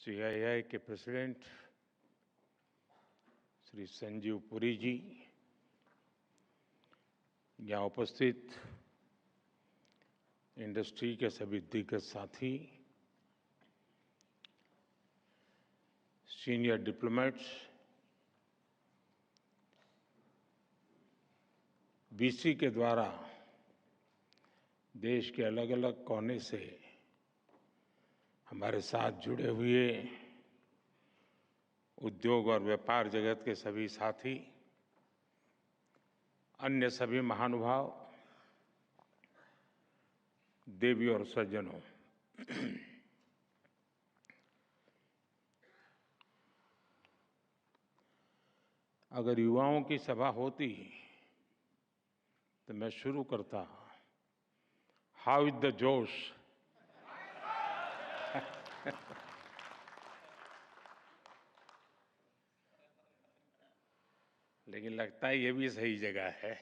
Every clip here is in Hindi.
सीआईआई के प्रेसिडेंट श्री संजीव पुरी जी, यहाँ उपस्थित इंडस्ट्री के सभी दिग्गज साथी, सीनियर डिप्लोमेट्स, बीसी के द्वारा देश के अलग अलग कोने से हमारे साथ जुड़े हुए उद्योग और व्यापार जगत के सभी साथी, अन्य सभी महानुभाव, देवी और सज्जनों, अगर युवाओं की सभा होती तो मैं शुरू करता, हाउ इज द जोश। लेकिन लगता है ये भी सही जगह है।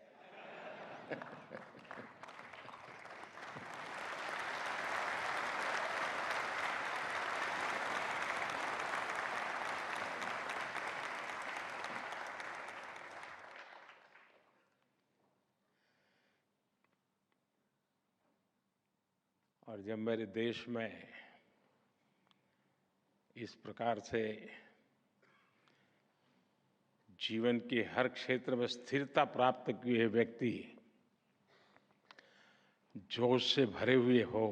और जब मेरे देश में इस प्रकार से जीवन के हर क्षेत्र में स्थिरता प्राप्त किए व्यक्ति जोश से भरे हुए हो,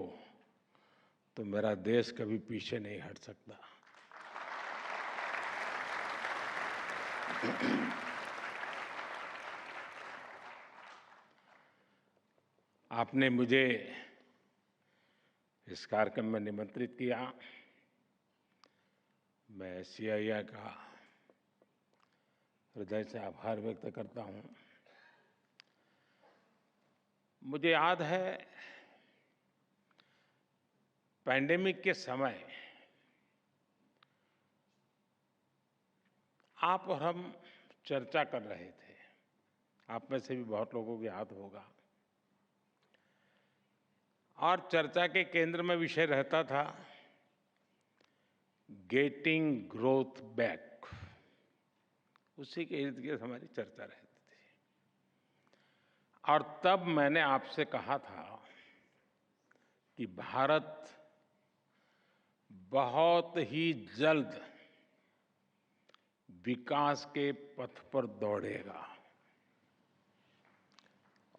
तो मेरा देश कभी पीछे नहीं हट सकता। आपने मुझे इस कार्यक्रम में निमंत्रित किया। मैं सीआईआई का हृदय से आभार व्यक्त करता हूं। मुझे याद है, पैंडेमिक के समय आप और हम चर्चा कर रहे थे। आप में से भी बहुत लोगों को याद होगा। और चर्चा के केंद्र में विषय रहता था गेटिंग ग्रोथ बैक। उसी के इर्द गिर्द हमारी चर्चा रहती थी। और तब मैंने आपसे कहा था कि भारत बहुत ही जल्द विकास के पथ पर दौड़ेगा।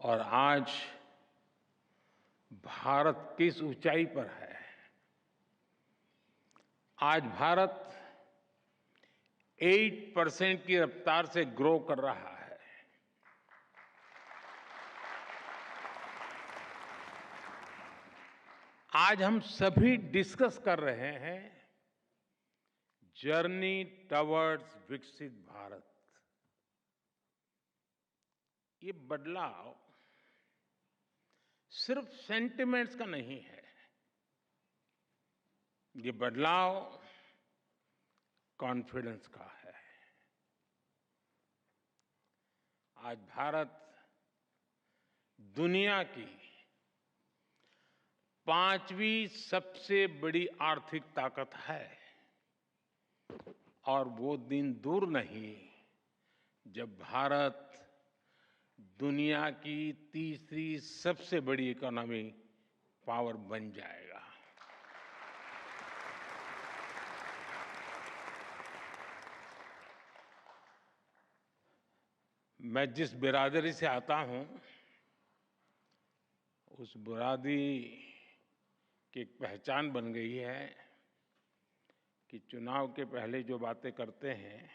और आज भारत किस ऊंचाई पर है। आज भारत 8% की रफ्तार से ग्रो कर रहा है। आज हम सभी डिस्कस कर रहे हैं जर्नी टवर्ड्स विकसित भारत। ये बदलाव सिर्फ सेंटिमेंट्स का नहीं है। ये बदलाव कॉन्फिडेंस का है। आज भारत दुनिया की 5वीं सबसे बड़ी आर्थिक ताकत है। और वो दिन दूर नहीं जब भारत दुनिया की तीसरी सबसे बड़ी इकोनॉमी पावर बन जाएगा। मैं जिस बिरादरी से आता हूं, उस बिरादरी की एक पहचान बन गई है कि चुनाव के पहले जो बातें करते हैं,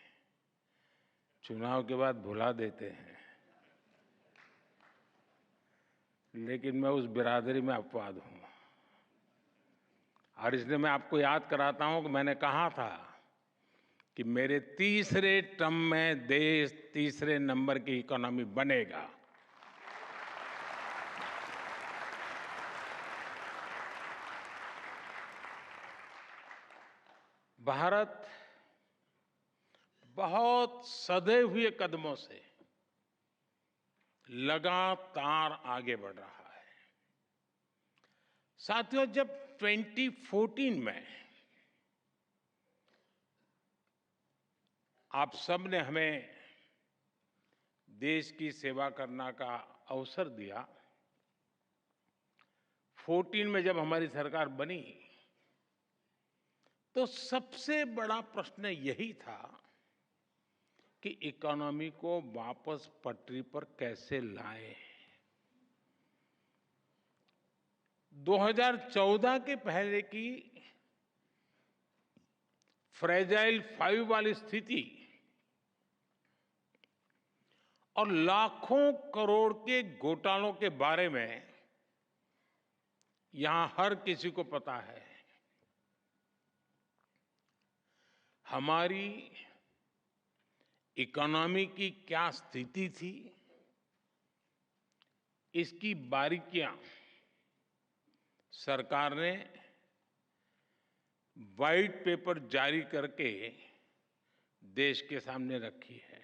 चुनाव के बाद भुला देते हैं। लेकिन मैं उस बिरादरी में अपवाद हूं। और इसलिए मैं आपको याद कराता हूं कि मैंने कहा था कि मेरे तीसरे टर्म में देश तीसरे नंबर की इकोनॉमी बनेगा। भारत बहुत सधे हुए कदमों से लगातार आगे बढ़ रहा है। साथियों, जब 2014 में आप सब ने हमें देश की सेवा करने का अवसर दिया। 14 में जब हमारी सरकार बनी तो सबसे बड़ा प्रश्न यही था कि इकोनॉमी को वापस पटरी पर कैसे लाएं। 2014 के पहले की फ्रेजाइल 5 वाली स्थिति और लाखों करोड़ के घोटालों के बारे में यहां हर किसी को पता है। हमारी इकोनॉमी की क्या स्थिति थी, इसकी बारीकियां सरकार ने व्हाइट पेपर जारी करके देश के सामने रखी है।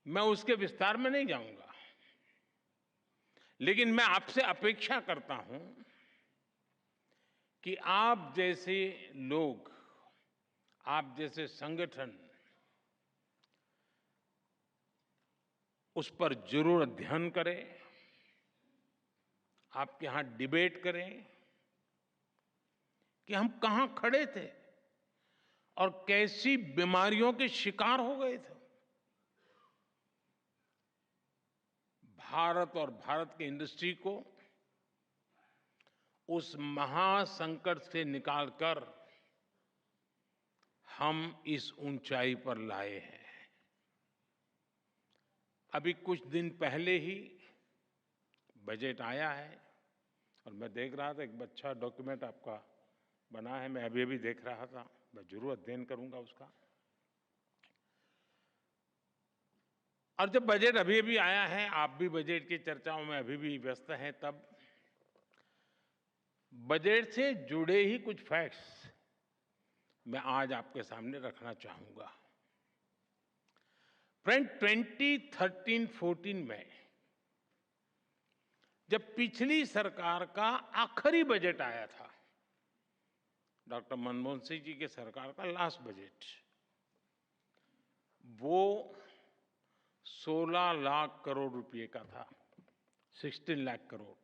मैं उसके विस्तार में नहीं जाऊंगा, लेकिन मैं आपसे अपेक्षा करता हूं कि आप जैसे लोग, आप जैसे संगठन उस पर जरूर अध्ययन करें, आपके यहां डिबेट करें कि हम कहां खड़े थे और कैसी बीमारियों के शिकार हो गए थे। भारत और भारत की इंडस्ट्री को उस महासंकट से निकालकर हम इस ऊंचाई पर लाए हैं। अभी कुछ दिन पहले ही बजट आया है और मैं देख रहा था, एक अच्छा डॉक्यूमेंट आपका बना है, मैं अभी देख रहा था, मैं जरूर अध्ययन करूंगा उसका। और जब बजट अभी आया है, आप भी बजट की चर्चाओं में अभी भी व्यस्त हैं, तब बजट से जुड़े ही कुछ फैक्ट्स मैं आज आपके सामने रखना चाहूंगा। फ्रेंड, 2013-14 में जब पिछली सरकार का आखिरी बजट आया था, डॉक्टर मनमोहन सिंह जी की सरकार का लास्ट बजट, वो 16 लाख करोड़ रुपए का था, 16 लाख करोड़।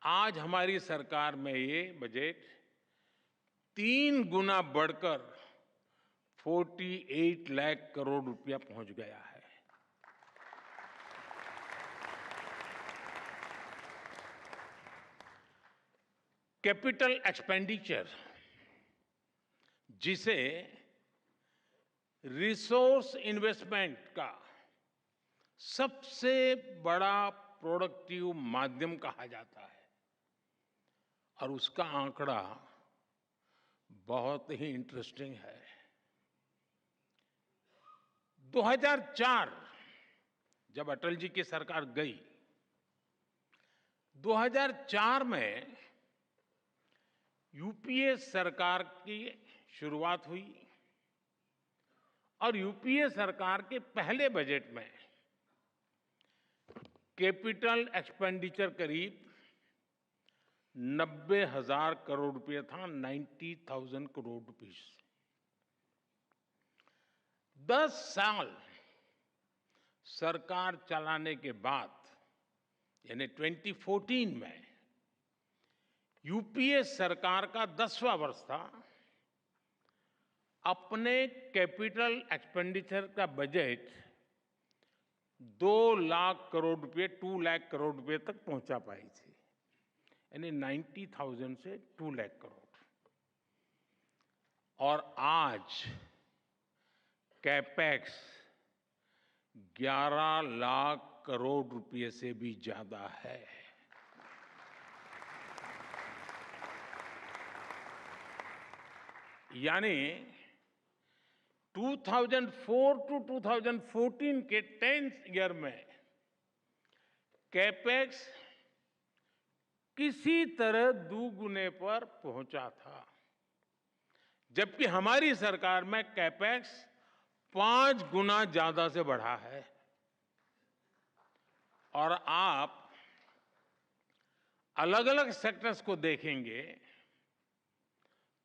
आज हमारी सरकार में ये बजट 3 गुना बढ़कर 48 लाख करोड़ रुपया पहुंच गया है। कैपिटल एक्सपेंडिचर, जिसे रिसोर्स इन्वेस्टमेंट का सबसे बड़ा प्रोडक्टिव माध्यम कहा जाता है, और उसका आंकड़ा बहुत ही इंटरेस्टिंग है। 2004 जब अटल जी की सरकार गई, 2004 में यूपीए सरकार की शुरुआत हुई और यूपीए सरकार के पहले बजट में कैपिटल एक्सपेंडिचर करीब 90,000 करोड़ रुपए था, 90,000 करोड़ रुपीस। 10 साल सरकार चलाने के बाद, यानी 2014 में यूपीए सरकार का 10वां वर्ष था, अपने कैपिटल एक्सपेंडिचर का बजट 2 लाख करोड़ रुपए, 2 लाख करोड़ रुपए तक पहुंचा पाई थी, यानी 90,000 से 2 लाख करोड़। और आज कैपेक्स 11 लाख करोड़ रुपए से भी ज्यादा है। यानी 2004 टू 2014 के 10th ईयर में कैपेक्स किसी तरह दुगुने पर पहुंचा था, जबकि हमारी सरकार में कैपेक्स 5 गुना ज्यादा से बढ़ा है। और आप अलग अलग सेक्टर्स को देखेंगे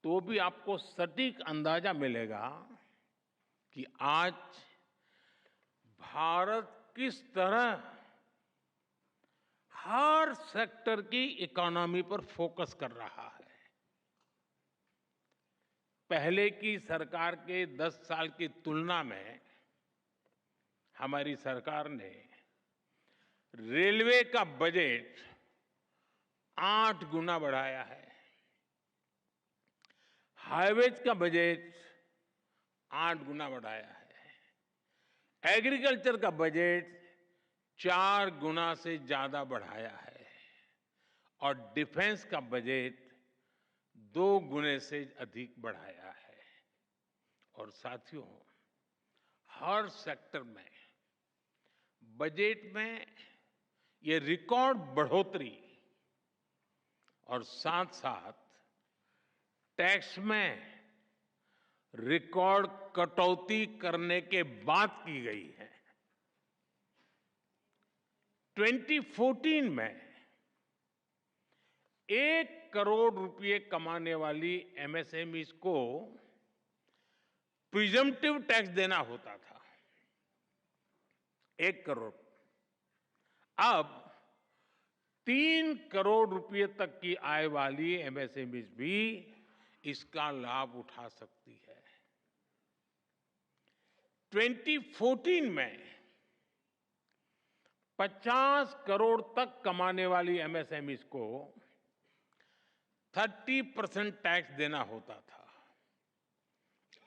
तो भी आपको सटीक अंदाजा मिलेगा कि आज भारत किस तरह हर सेक्टर की इकोनॉमी पर फोकस कर रहा है। पहले की सरकार के 10 साल की तुलना में हमारी सरकार ने रेलवे का बजट 8 गुना बढ़ाया है, हाईवेज का बजट 8 गुना बढ़ाया है, एग्रीकल्चर का बजट 4 गुना से ज्यादा बढ़ाया है और डिफेंस का बजट 2 गुने से अधिक बढ़ाया है। और साथियों, हर सेक्टर में बजट में ये रिकॉर्ड बढ़ोतरी और साथ साथ टैक्स में रिकॉर्ड कटौती करने के बाद की गई है। 2014 में 1 करोड़ रुपए कमाने वाली एमएसएमईज को प्रिजम्पटिव टैक्स देना होता था, 1 करोड़। अब 3 करोड़ रुपए तक की आय वाली एमएसएमईज भी इसका लाभ उठा सकती है। 2014 में 50 करोड़ तक कमाने वाली एमएसएमईज को 30% टैक्स देना होता था।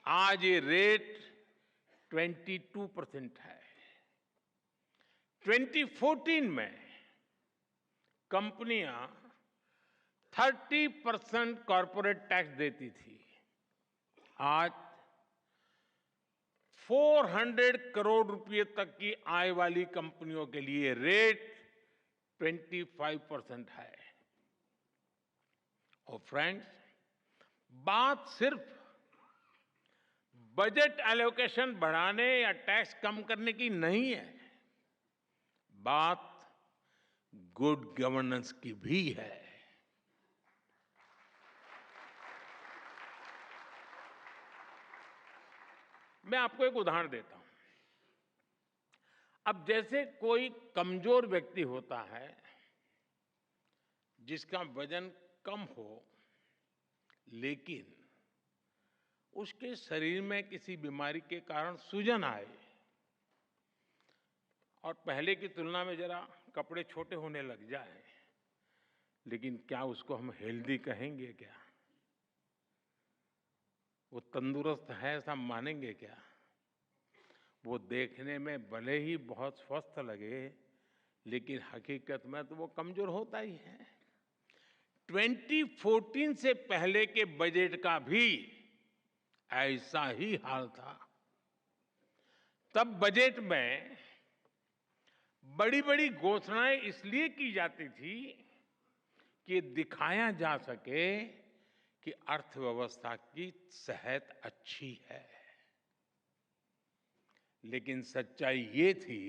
आज ये रेट 22% है। 2014 में कंपनियां 30% कॉर्पोरेट टैक्स देती थी, आज 400 करोड़ रुपए तक की आय वाली कंपनियों के लिए रेट 25% है। और फ्रेंड्स, बात सिर्फ बजट एलोकेशन बढ़ाने या टैक्स कम करने की नहीं है, बात गुड गवर्नेंस की भी है। मैं आपको एक उदाहरण देता हूं। अब जैसे कोई कमजोर व्यक्ति होता है जिसका वजन कम हो, लेकिन उसके शरीर में किसी बीमारी के कारण सूजन आए और पहले की तुलना में जरा कपड़े छोटे होने लग जाए, लेकिन क्या उसको हम हेल्दी कहेंगे क्या? वो तंदुरुस्त है ऐसा मानेंगे क्या? वो देखने में भले ही बहुत स्वस्थ लगे, लेकिन हकीकत में तो वो कमजोर होता ही है। 2014 से पहले के बजट का भी ऐसा ही हाल था। तब बजट में बड़ी बड़ी घोषणाएं इसलिए की जाती थी कि दिखाया जा सके कि अर्थव्यवस्था की सेहत अच्छी है। लेकिन सच्चाई ये थी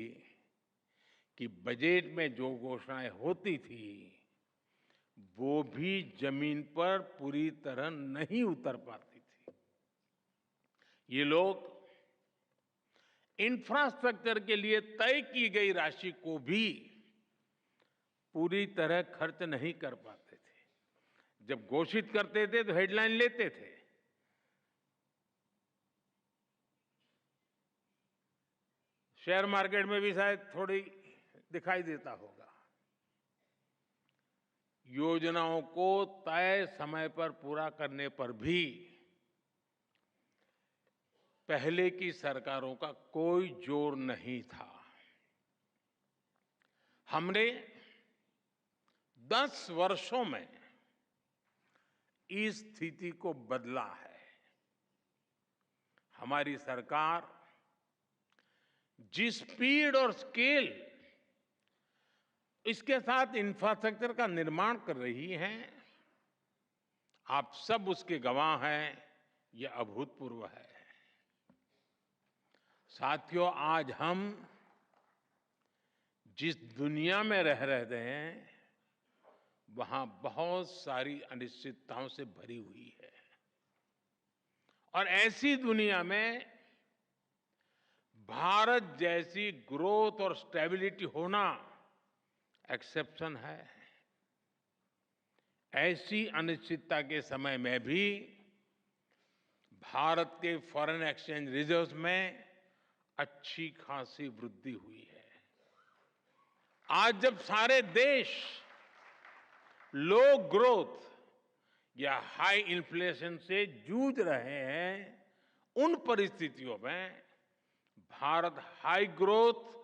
कि बजट में जो घोषणाएं होती थी वो भी जमीन पर पूरी तरह नहीं उतर पाती थी। ये लोग इंफ्रास्ट्रक्चर के लिए तय की गई राशि को भी पूरी तरह खर्च नहीं कर पाते थे। जब घोषित करते थे तो हेडलाइन लेते थे, शेयर मार्केट में भी शायद थोड़ी दिखाई देता होगा। योजनाओं को तय समय पर पूरा करने पर भी पहले की सरकारों का कोई जोर नहीं था। हमने 10 वर्षों में इस स्थिति को बदला है। हमारी सरकार जिस स्पीड और स्केल इसके साथ इंफ्रास्ट्रक्चर का निर्माण कर रही है, आप सब उसके गवाह हैं। यह अभूतपूर्व है। साथियों, आज हम जिस दुनिया में रह रहे हैं वहां बहुत सारी अनिश्चितताओं से भरी हुई है। और ऐसी दुनिया में भारत जैसी ग्रोथ और स्टेबिलिटी होना एक्सेप्शन है। ऐसी अनिश्चितता के समय में भी भारत के फॉरेन एक्सचेंज रिजर्व्स में अच्छी खासी वृद्धि हुई है। आज जब सारे देश लो ग्रोथ या हाई इन्फ्लेशन से जूझ रहे हैं, उन परिस्थितियों में भारत हाई ग्रोथ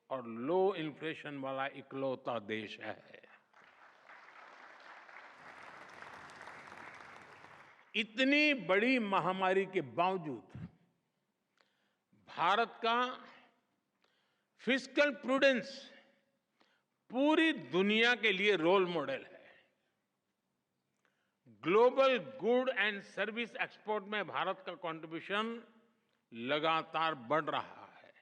और लो इन्फ्लेशन वाला इकलौता देश है। इतनी बड़ी महामारी के बावजूद भारत का फिस्कल प्रूडेंस पूरी दुनिया के लिए रोल मॉडल है। Global good and service export में भारत का कंट्रीब्यूशन लगातार बढ़ रहा है।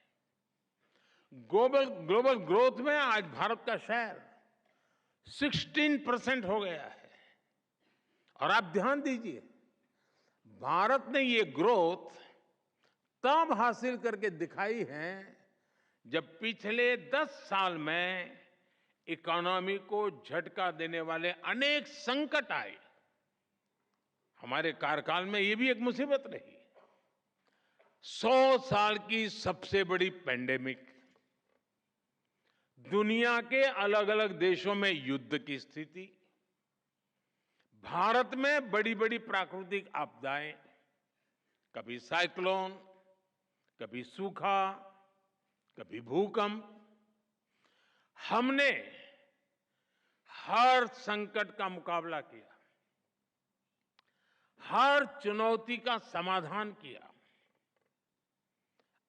ग्लोबल ग्रोथ में आज भारत का शेयर 16% हो गया है। और आप ध्यान दीजिए, भारत ने ये ग्रोथ तब हासिल करके दिखाई है जब पिछले 10 साल में इकोनॉमी को झटका देने वाले अनेक संकट आए। हमारे कार्यकाल में ये भी एक मुसीबत रही। 100 साल की सबसे बड़ी पैंडेमिक, दुनिया के अलग अलग देशों में युद्ध की स्थिति, भारत में बड़ी बड़ी प्राकृतिक आपदाएं, कभी साइक्लोन, कभी सूखा, कभी भूकंप। हमने हर संकट का मुकाबला किया, हर चुनौती का समाधान किया।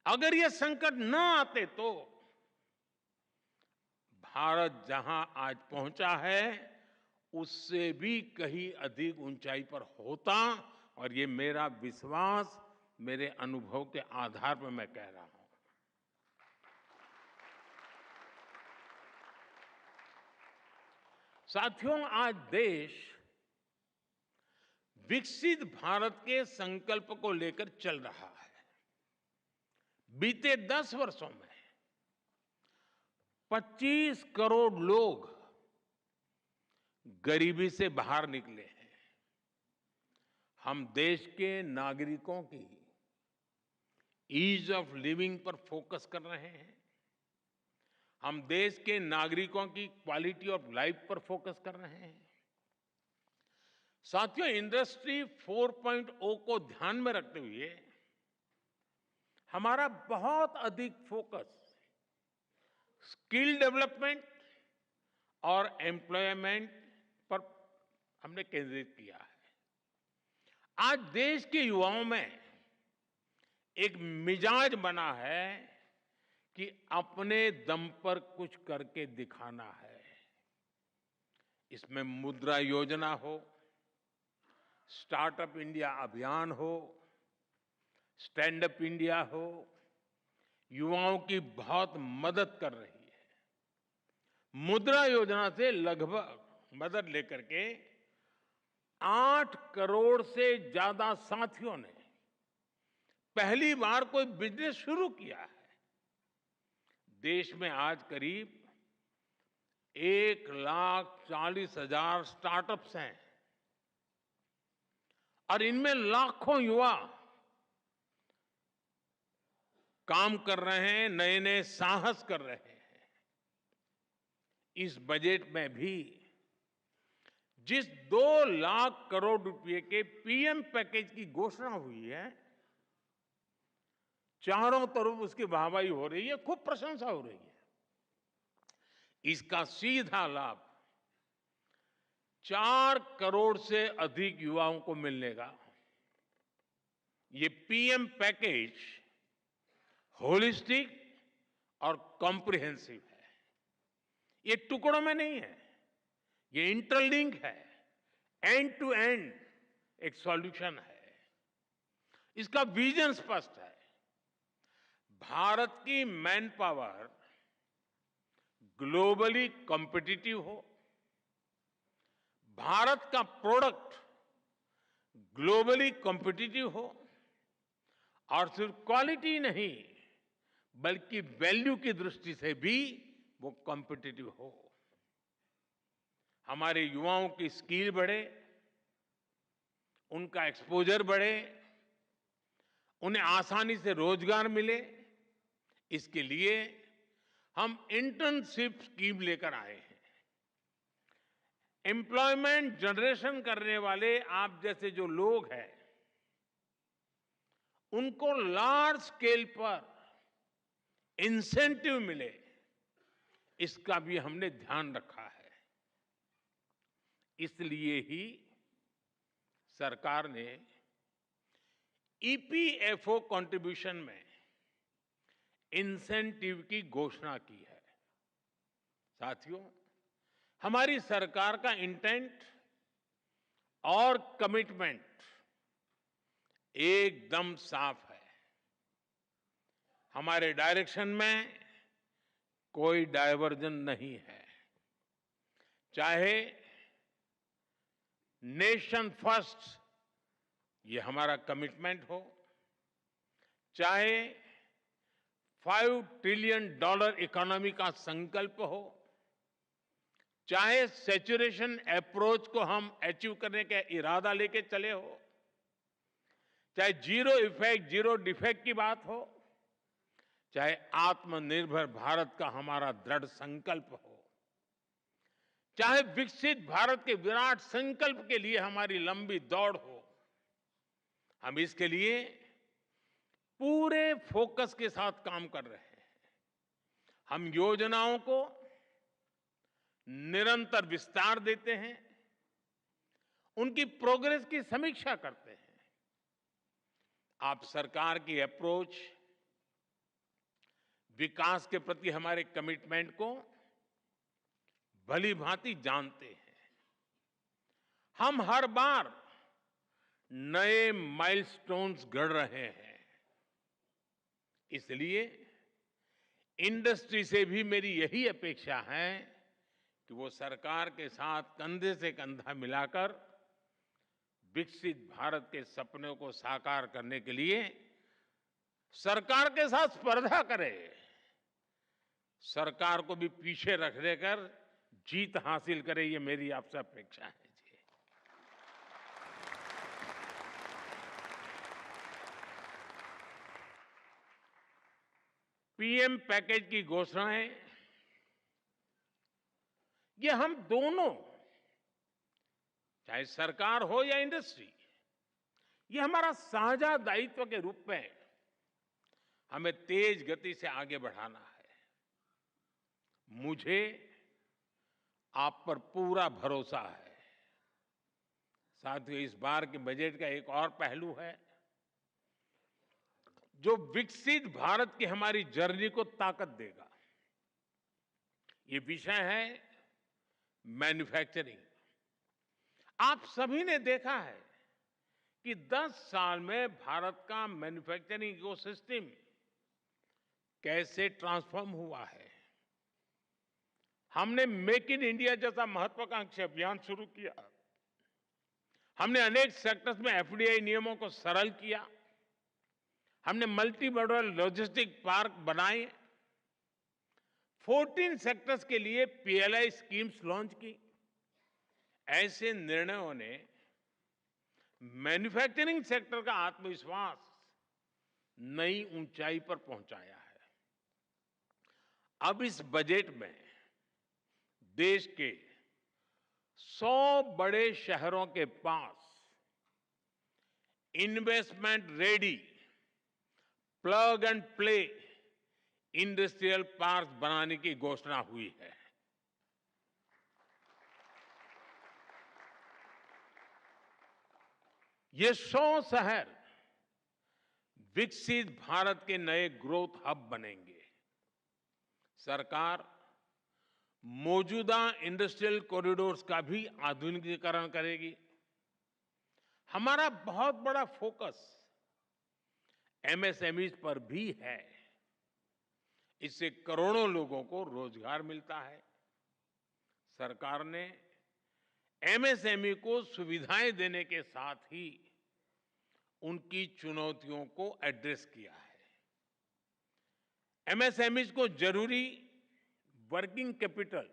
अगर ये संकट न आते तो भारत जहां आज पहुंचा है उससे भी कहीं अधिक ऊंचाई पर होता। और ये मेरा विश्वास, मेरे अनुभव के आधार पर मैं कह रहा हूं। साथियों, आज देश विकसित भारत के संकल्प को लेकर चल रहा है। बीते 10 वर्षों में 25 करोड़ लोग गरीबी से बाहर निकले हैं। हम देश के नागरिकों की ईज ऑफ लिविंग पर फोकस कर रहे हैं। हम देश के नागरिकों की क्वालिटी ऑफ लाइफ पर फोकस कर रहे हैं। साथियों, इंडस्ट्री 4.0 को ध्यान में रखते हुए हमारा बहुत अधिक फोकस स्किल डेवलपमेंट और एम्प्लॉयमेंट पर हमने केंद्रित किया है। आज देश के युवाओं में एक मिजाज बना है कि अपने दम पर कुछ करके दिखाना है। इसमें मुद्रा योजना हो, स्टार्टअप इंडिया अभियान हो, स्टैंड अप इंडिया हो, युवाओं की बहुत मदद कर रही है। मुद्रा योजना से लगभग मदद लेकर के 8 करोड़ से ज्यादा साथियों ने पहली बार कोई बिजनेस शुरू किया है। देश में आज करीब 1,40,000 स्टार्टअप्स हैं और इनमें लाखों युवा काम कर रहे हैं, नए नए साहस कर रहे हैं। इस बजट में भी जिस 2 लाख करोड़ रुपए के पीएम पैकेज की घोषणा हुई है, चारों तरफ उसकी वाहवाही हो रही है, खूब प्रशंसा हो रही है। इसका सीधा लाभ 4 करोड़ से अधिक युवाओं को मिलने का। ये पीएम पैकेज होलिस्टिक और कॉम्प्रिहेंसिव है। ये टुकड़ों में नहीं है, ये इंटरलिंक है, एंड टू एंड एक सॉल्यूशन है। इसका विजन स्पष्ट है। भारत की मैन पावर ग्लोबली कॉम्पिटिटिव हो, भारत का प्रोडक्ट ग्लोबली कॉम्पिटिटिव हो और सिर्फ क्वालिटी नहीं बल्कि वैल्यू की दृष्टि से भी वो कॉम्पिटिटिव हो। हमारे युवाओं की स्किल बढ़े, उनका एक्सपोजर बढ़े, उन्हें आसानी से रोजगार मिले, इसके लिए हम इंटर्नशिप स्कीम लेकर आए हैं। एम्प्लॉयमेंट जनरेशन करने वाले आप जैसे जो लोग हैं, उनको लार्ज स्केल पर इंसेंटिव मिले, इसका भी हमने ध्यान रखा है। इसलिए ही सरकार ने ईपीएफओ कंट्रीब्यूशन में इंसेंटिव की घोषणा की है। साथियों, हमारी सरकार का इंटेंट और कमिटमेंट एकदम साफ है। हमारे डायरेक्शन में कोई डायवर्जन नहीं है। चाहे नेशन फर्स्ट ये हमारा कमिटमेंट हो, चाहे $5 ट्रिलियन इकोनॉमी का संकल्प हो, चाहे सैचुरेशन अप्रोच को हम अचीव करने का इरादा लेके चले हो, चाहे जीरो इफेक्ट जीरो डिफेक्ट की बात हो, चाहे आत्मनिर्भर भारत का हमारा दृढ़ संकल्प हो, चाहे विकसित भारत के विराट संकल्प के लिए हमारी लंबी दौड़ हो, हम इसके लिए पूरे फोकस के साथ काम कर रहे हैं। हम योजनाओं को निरंतर विस्तार देते हैं, उनकी प्रोग्रेस की समीक्षा करते हैं। आप सरकार की अप्रोच, विकास के प्रति हमारे कमिटमेंट को भली भांति जानते हैं। हम हर बार नए माइलस्टोन्स गढ़ रहे हैं। इसलिए इंडस्ट्री से भी मेरी यही अपेक्षा है कि वो सरकार के साथ कंधे से कंधा मिलाकर विकसित भारत के सपनों को साकार करने के लिए सरकार के साथ स्पर्धा करे, सरकार को भी पीछे रख देकर जीत हासिल करे, ये मेरी आपसे अपेक्षा है। पीएम पैकेज की घोषणाएं ये हम दोनों, चाहे सरकार हो या इंडस्ट्री, ये हमारा साझा दायित्व के रूप में हमें तेज गति से आगे बढ़ाना है। मुझे आप पर पूरा भरोसा है। साथियों, इस बार के बजट का एक और पहलू है जो विकसित भारत की हमारी जर्नी को ताकत देगा। ये विषय है मैन्युफैक्चरिंग। आप सभी ने देखा है कि 10 साल में भारत का मैन्युफैक्चरिंग इकोसिस्टम कैसे ट्रांसफॉर्म हुआ है। हमने मेक इन इंडिया जैसा महत्वाकांक्षी अभियान शुरू किया। हमने अनेक सेक्टर्स में एफडीआई नियमों को सरल किया। हमने मल्टी मॉडल लॉजिस्टिक पार्क बनाए। 14 सेक्टर्स के लिए पीएलआई स्कीम्स लॉन्च की। ऐसे निर्णयों ने मैन्युफैक्चरिंग सेक्टर का आत्मविश्वास नई ऊंचाई पर पहुंचाया है। अब इस बजट में देश के 100 बड़े शहरों के पास investment ready plug and play industrial park बनाने की घोषणा हुई है। ये 100 शहर विकसित भारत के नए ग्रोथ हब बनेंगे। सरकार मौजूदा इंडस्ट्रियल कॉरिडोर्स का भी आधुनिकीकरण करेगी। हमारा बहुत बड़ा फोकस एमएसएमईज पर भी है। इससे करोड़ों लोगों को रोजगार मिलता है। सरकार ने एमएसएमई को सुविधाएं देने के साथ ही उनकी चुनौतियों को एड्रेस किया है। एमएसएमईज को जरूरी वर्किंग कैपिटल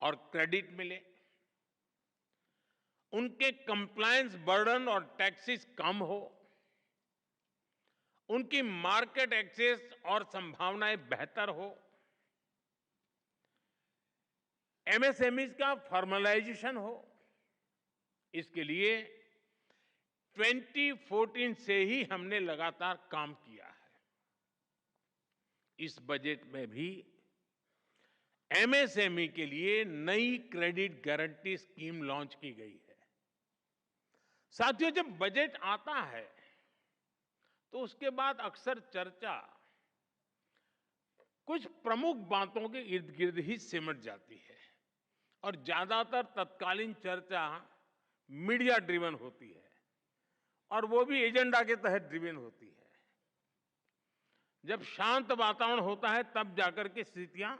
और क्रेडिट मिले, उनके कंप्लायंस बर्डन और टैक्सेस कम हो, उनकी मार्केट एक्सेस और संभावनाएं बेहतर हो, एमएसएमईज का फॉर्मलाइजेशन हो। इसके लिए 2014 से ही हमने लगातार काम किया है। इस बजट में भी एमएसएमई के लिए नई क्रेडिट गारंटी स्कीम लॉन्च की गई है। साथियों, जब बजट आता है तो उसके बाद अक्सर चर्चा कुछ प्रमुख बातों के इर्द गिर्द ही सिमट जाती है और ज्यादातर तत्कालीन चर्चा मीडिया ड्रिवन होती है और वो भी एजेंडा के तहत ड्रिवन होती है। जब शांत वातावरण होता है तब जाकर के स्थितियां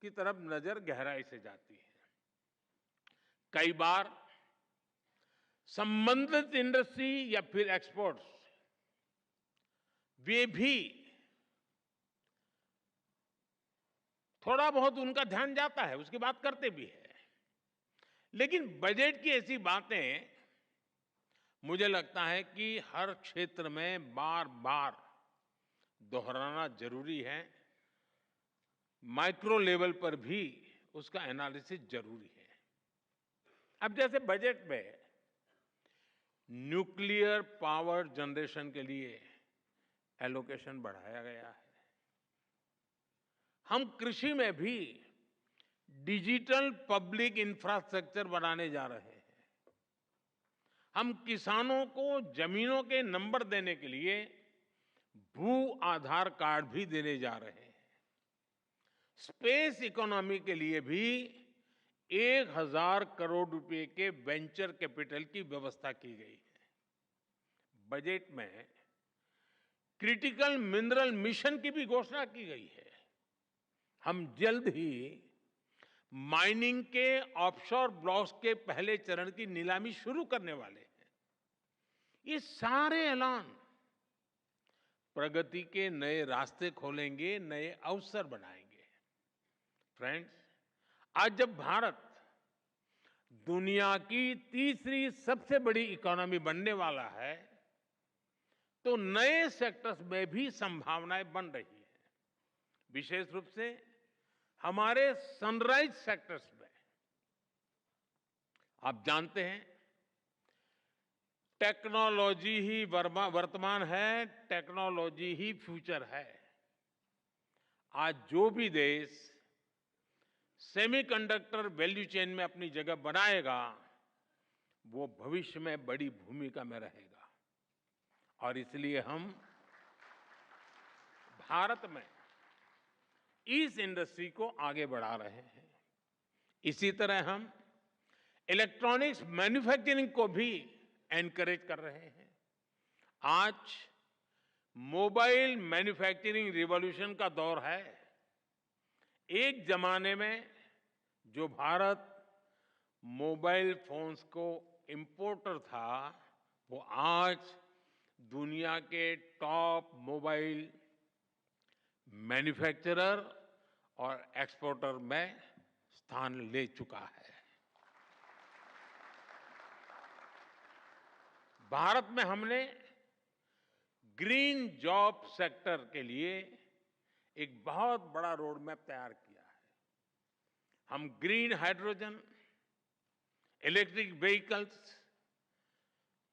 की तरफ नजर गहराई से जाती है। कई बार संबंधित इंडस्ट्री या फिर एक्सपर्ट्स वे भी थोड़ा बहुत उनका ध्यान जाता है, उसकी बात करते भी है, लेकिन बजट की ऐसी बातें मुझे लगता है कि हर क्षेत्र में बार बार दोहराना जरूरी है। माइक्रो लेवल पर भी उसका एनालिसिस जरूरी है। अब जैसे बजट में न्यूक्लियर पावर जनरेशन के लिए एलोकेशन बढ़ाया गया है। हम कृषि में भी डिजिटल पब्लिक इंफ्रास्ट्रक्चर बनाने जा रहे हैं। हम किसानों को जमीनों के नंबर देने के लिए भू आधार कार्ड भी देने जा रहे हैं। स्पेस इकोनॉमी के लिए भी 1000 करोड़ रुपए के वेंचर कैपिटल की व्यवस्था की गई है। बजट में क्रिटिकल मिनरल मिशन की भी घोषणा की गई है। हम जल्द ही माइनिंग के ऑफशोर ब्लॉक्स के पहले चरण की नीलामी शुरू करने वाले हैं। ये सारे ऐलान प्रगति के नए रास्ते खोलेंगे, नए अवसर बनाएंगे। फ्रेंड्स, आज जब भारत दुनिया की तीसरी सबसे बड़ी इकोनॉमी बनने वाला है तो नए सेक्टर्स में भी संभावनाएं बन रही हैं। विशेष रूप से हमारे सनराइज सेक्टर्स में। आप जानते हैं, टेक्नोलॉजी ही वर्तमान है, टेक्नोलॉजी ही फ्यूचर है। आज जो भी देश सेमीकंडक्टर वैल्यू चेन में अपनी जगह बनाएगा वो भविष्य में बड़ी भूमिका में रहेगा। और इसलिए हम भारत में इस इंडस्ट्री को आगे बढ़ा रहे हैं। इसी तरह हम इलेक्ट्रॉनिक्स मैन्युफैक्चरिंग को भी एनकरेज कर रहे हैं। आज मोबाइल मैन्युफैक्चरिंग रिवॉल्यूशन का दौर है। एक जमाने में जो भारत मोबाइल फोन्स को इंपोर्टर था, वो आज दुनिया के टॉप मोबाइल मैन्युफैक्चरर और एक्सपोर्टर में स्थान ले चुका है। भारत में हमने ग्रीन जॉब सेक्टर के लिए एक बहुत बड़ा रोड मैप तैयार किया है। हम ग्रीन हाइड्रोजन, इलेक्ट्रिक व्हीकल्स,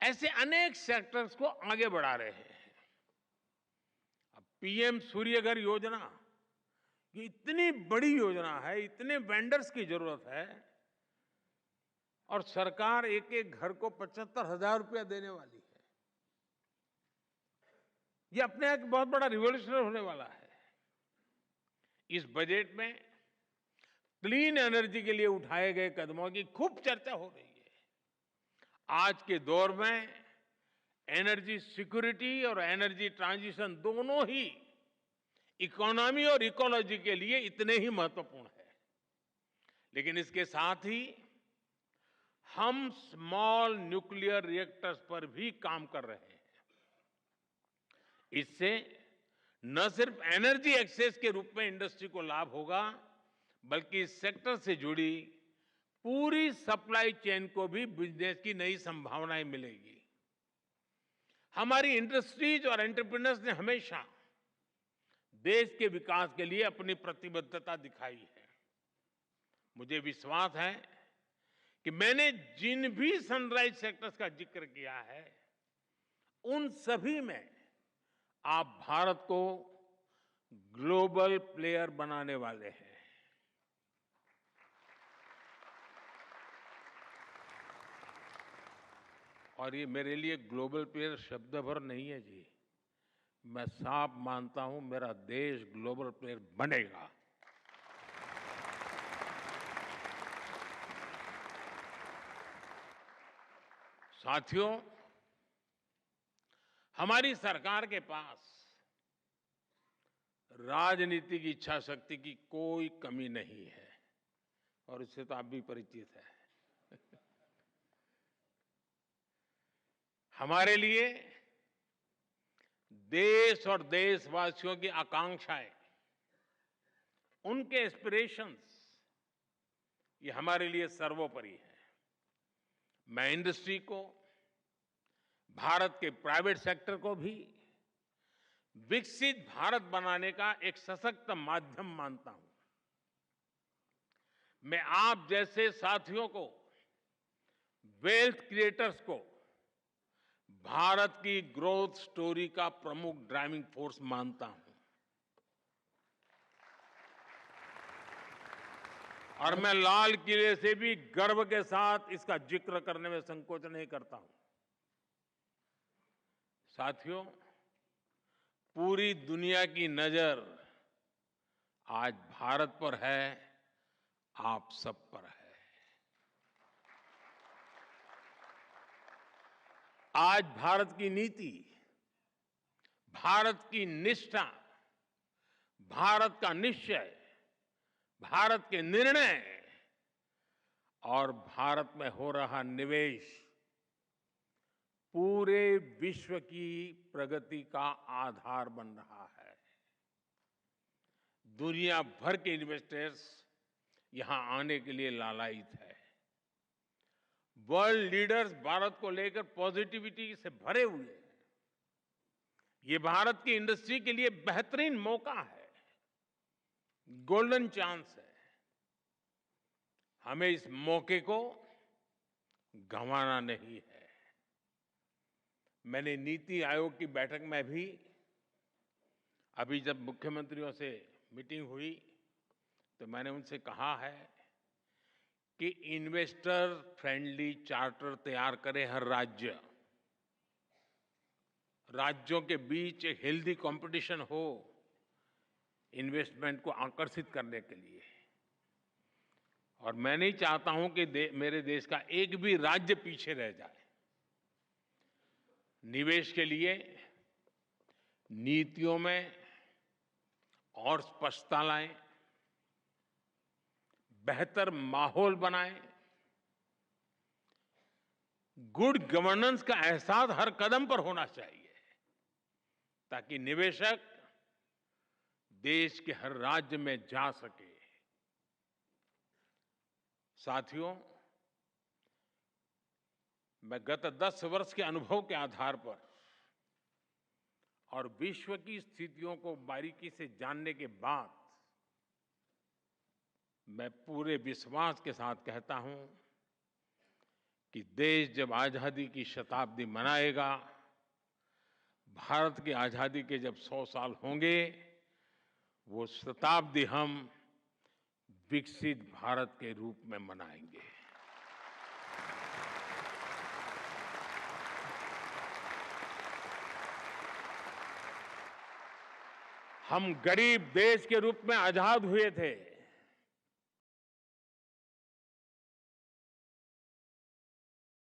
ऐसे अनेक सेक्टर्स को आगे बढ़ा रहे हैं। अब पीएम सूर्यघर योजना, ये इतनी बड़ी योजना है, इतने वेंडर्स की जरूरत है और सरकार एक एक घर को 75,000 रुपया देने वाली है। ये अपने आप बहुत बड़ा रिवॉल्यूशन होने वाला है। इस बजट में क्लीन एनर्जी के लिए उठाए गए कदमों की खूब चर्चा हो रही है। आज के दौर में एनर्जी सिक्योरिटी और एनर्जी ट्रांजिशन दोनों ही इकोनॉमी और इकोलॉजी के लिए इतने ही महत्वपूर्ण है। लेकिन इसके साथ ही हम स्मॉल न्यूक्लियर रिएक्टर्स पर भी काम कर रहे हैं। इससे न सिर्फ एनर्जी एक्सेस के रूप में इंडस्ट्री को लाभ होगा, बल्कि इस सेक्टर से जुड़ी पूरी सप्लाई चेन को भी बिजनेस की नई संभावनाएं मिलेगी। हमारी इंडस्ट्रीज और एंटरप्रेन्योर्स ने हमेशा देश के विकास के लिए अपनी प्रतिबद्धता दिखाई है। मुझे विश्वास है कि मैंने जिन भी सनराइज सेक्टर्स का जिक्र किया है, उन सभी में आप भारत को ग्लोबल प्लेयर बनाने वाले हैं। और ये मेरे लिए ग्लोबल प्लेयर शब्द भर नहीं है जी, मैं साफ मानता हूं मेरा देश ग्लोबल प्लेयर बनेगा। साथियों, हमारी सरकार के पास राजनीतिक इच्छा शक्ति की कोई कमी नहीं है, और इससे तो आप भी परिचित हैं। हमारे लिए देश और देशवासियों की आकांक्षाएं, उनके एस्पिरेशंस, ये हमारे लिए सर्वोपरि है। मैं इंडस्ट्री को, भारत के प्राइवेट सेक्टर को भी विकसित भारत बनाने का एक सशक्त माध्यम मानता हूं। मैं आप जैसे साथियों को, वेल्थ क्रिएटर्स को भारत की ग्रोथ स्टोरी का प्रमुख ड्राइविंग फोर्स मानता हूं। और मैं लाल किले से भी गर्व के साथ इसका जिक्र करने में संकोच नहीं करता हूं। साथियों, पूरी दुनिया की नजर आज भारत पर है, आप सब पर है। आज भारत की नीति, भारत की निष्ठा, भारत का निश्चय, भारत के निर्णय और भारत में हो रहा निवेश पूरे विश्व की प्रगति का आधार बन रहा है। दुनिया भर के इन्वेस्टर्स यहां आने के लिए लालायित है। वर्ल्ड लीडर्स भारत को लेकर पॉजिटिविटी से भरे हुए हैं। ये भारत की इंडस्ट्री के लिए बेहतरीन मौका है, गोल्डन चांस है। हमें इस मौके को गंवाना नहीं है। मैंने नीति आयोग की बैठक में भी, अभी जब मुख्यमंत्रियों से मीटिंग हुई, तो मैंने उनसे कहा है कि इन्वेस्टर फ्रेंडली चार्टर तैयार करे हर राज्य। राज्यों के बीच एक हेल्दी कंपटीशन हो इन्वेस्टमेंट को आकर्षित करने के लिए। और मैं नहीं चाहता हूं कि मेरे देश का एक भी राज्य पीछे रह जाए। निवेश के लिए नीतियों में और स्पष्टता लाएं, बेहतर माहौल बनाएं, गुड गवर्नेंस का एहसास हर कदम पर होना चाहिए, ताकि निवेशक देश के हर राज्य में जा सके। साथियों, मैं गत 10 वर्ष के अनुभव के आधार पर और विश्व की स्थितियों को बारीकी से जानने के बाद मैं पूरे विश्वास के साथ कहता हूं कि देश जब आजादी की शताब्दी मनाएगा, भारत की आजादी के जब 100 साल होंगे, वो शताब्दी हम विकसित भारत के रूप में मनाएंगे। हम गरीब देश के रूप में आजाद हुए थे,